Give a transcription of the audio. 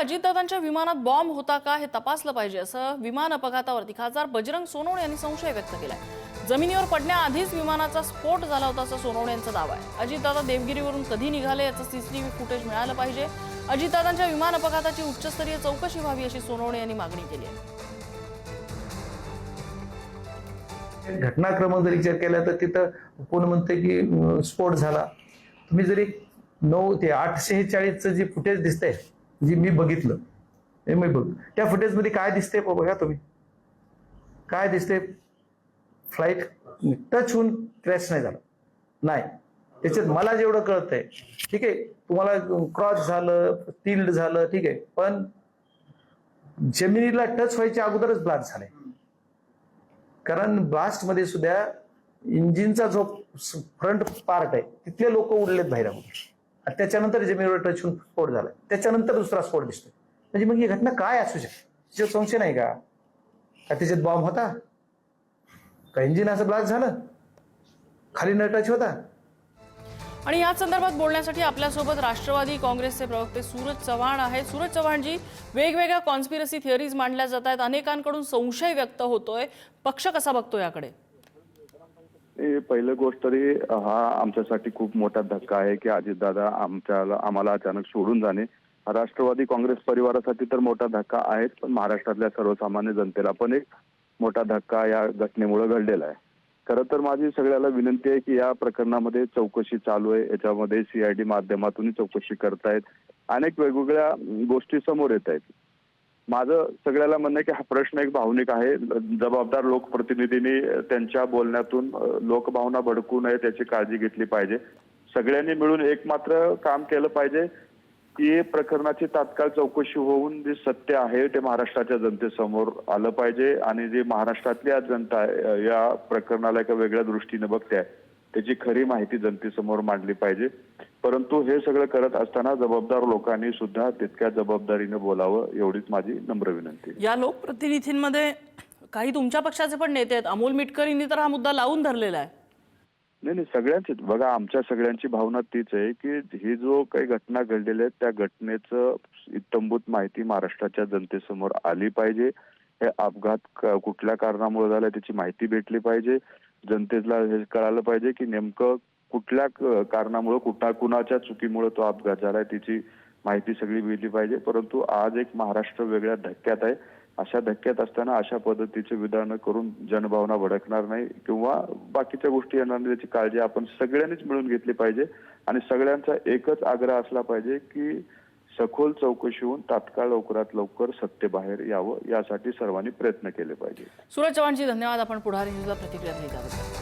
अजितदादांच्या विमानात बॉम्ब होता का हे तपासलं पाहिजे असं विमान अपघातावरती खासदार बजरंग सोनवणे यांनी संशय व्यक्त केलाय। जमिनीवर पडण्याआधीच विमानाचा स्फोट झाला होता असं सोनवणे यांचा दावा आहे। अजितदादा देवगिरीवरून कधी निघाले याचं सीसीटीव्ही फुटेज मिळालं पाहिजे। अजितदादांच्या विमान अपघाताची उच्चस्तरीय चौकशी व्हावी अशी सोनवणे यांनी मागणी केली आहे। घटनाक्रम जर विचार केला तर तिथं कोण म्हणते की स्फोट झाला। तुम्ही जरी 9 ते 846चं जे फुटेज दिसतंय जी मी बघितलं हे मी बघ त्या फुटेजमध्ये काय दिसतंय बघा तुम्ही काय दिसतंय। फ्लाईट टच होऊन क्रॅश नाही झाला नाही त्याच्यात मला जेवढं कळतंय ठीक आहे तुम्हाला क्रॉस झालं टिल्ड झालं ठीक आहे पण जमिनीला टच व्हायच्या अगोदरच ब्लास्ट झालंय कारण ब्लास्ट मध्ये सुद्धा इंजिनचा जो फ्रंट पार्ट आहे तिथले लोक उडलेत बाहेर आणि त्याच्यानंतर जमिनीवर टच होऊन स्फोट झाला त्याच्यानंतर दुसरा स्फोट दिसतोय म्हणजे मग ही घटना काय असू शकते त्याच्यात संशय नाही का त्याच्यात बॉम्ब होता का इंजिन असं ब्लास्ट झालं खाली न टच होता। आणि या संदर्भात बोलण्यासाठी आपल्यासोबत राष्ट्रवादी काँग्रेसचे प्रवक्ते सूरज चव्हाण आहेत। सूरज चव्हाणजी, वेगवेगळ्या कॉन्स्पिरसी थिअरीज मांडल्या जात आहेत, अनेकांकडून संशय व्यक्त होतोय, पक्ष कसा बघतो याकडे? पहिली गोष्ट तरी हा आमच्यासाठी खूप मोठा धक्का आहे की अजितदादा आम्हाला अचानक सोडून जाणे हा राष्ट्रवादी काँग्रेस परिवारासाठी तर मोठा धक्का आहेच पण महाराष्ट्रातल्या सर्वसामान्य जनतेला पण एक मोठा धक्का या घटनेमुळे घडलेला आहे। खरं तर माझी सगळ्याला विनंती आहे की या प्रकरणामध्ये चौकशी चालू आहे, याच्यामध्ये CID माध्यमातून चौकशी करतायत, अनेक वेगवेगळ्या गोष्टी समोर येत आहेत। माझं सगळ्याला म्हणणं आहे की हा प्रश्न एक भावनिक आहे, जबाबदार लोकप्रतिनिधींनी त्यांच्या बोलण्यातून लोकभावना भडकू नये त्याची काळजी घेतली पाहिजे। सगळ्यांनी मिळून एक मात्र काम केलं पाहिजे की प्रकरणाची तात्काळ चौकशी होऊन जे सत्य आहे ते महाराष्ट्राच्या जनतेसमोर आलं पाहिजे आणि जे महाराष्ट्रातल्या जनता या प्रकरणाला एका वेगळ्या दृष्टीने बघते त्याची खरी माहिती जनतेसमोर मांडली पाहिजे। परंतु हे सगळं करत असताना जबाबदार लोकांनी सुद्धा तितक्या जबाबदारीने बोलावं एवढीच माझी नम्र विनंती। या लोकप्रतिनिधींमध्ये काही तुमच्या पक्षाचे पण नेते आहेत, अमोल मिटकरींनी तर हा मुद्दा लावून धरलेला आहे। नाही सगळ्यांची बघा आमच्या सगळ्यांची भावना तीच आहे की ही जो काही घटना घडलेल्या आहेत त्या घटनेचं इत्थंभूत माहिती महाराष्ट्राच्या जनतेसमोर आली पाहिजे। हे अपघात कुठल्या कारणामुळे झाला त्याची माहिती भेटली पाहिजे, जनतेला हे कळालं पाहिजे की नेमकं कुठल्या कारणामुळे कुणाच्या चुकीमुळे तो अपघात झालाय त्याची माहिती सगळी मिळली पाहिजे। परंतु आज एक महाराष्ट्र वेगळ्या धक्क्यात आहे, अशा धक्क्यात असताना अशा पद्धतीचे विधान करून जनभावना भडकणार नाही किंवा बाकीच्या गोष्टी येणार नाही याची काळजी आपण सगळ्यांनीच मिळून घेतली पाहिजे आणि सगळ्यांचा एकच आग्रह असला पाहिजे की सखोल चौकशी होऊन तात्काळ लवकरात लवकर सत्य बाहेर यावं यासाठी सर्वांनी प्रयत्न केले पाहिजे। सूरज चव्हाणजी धन्यवाद, आपण पुढारी न्यूजला प्रतिक्रिया दिली त्याबद्दल।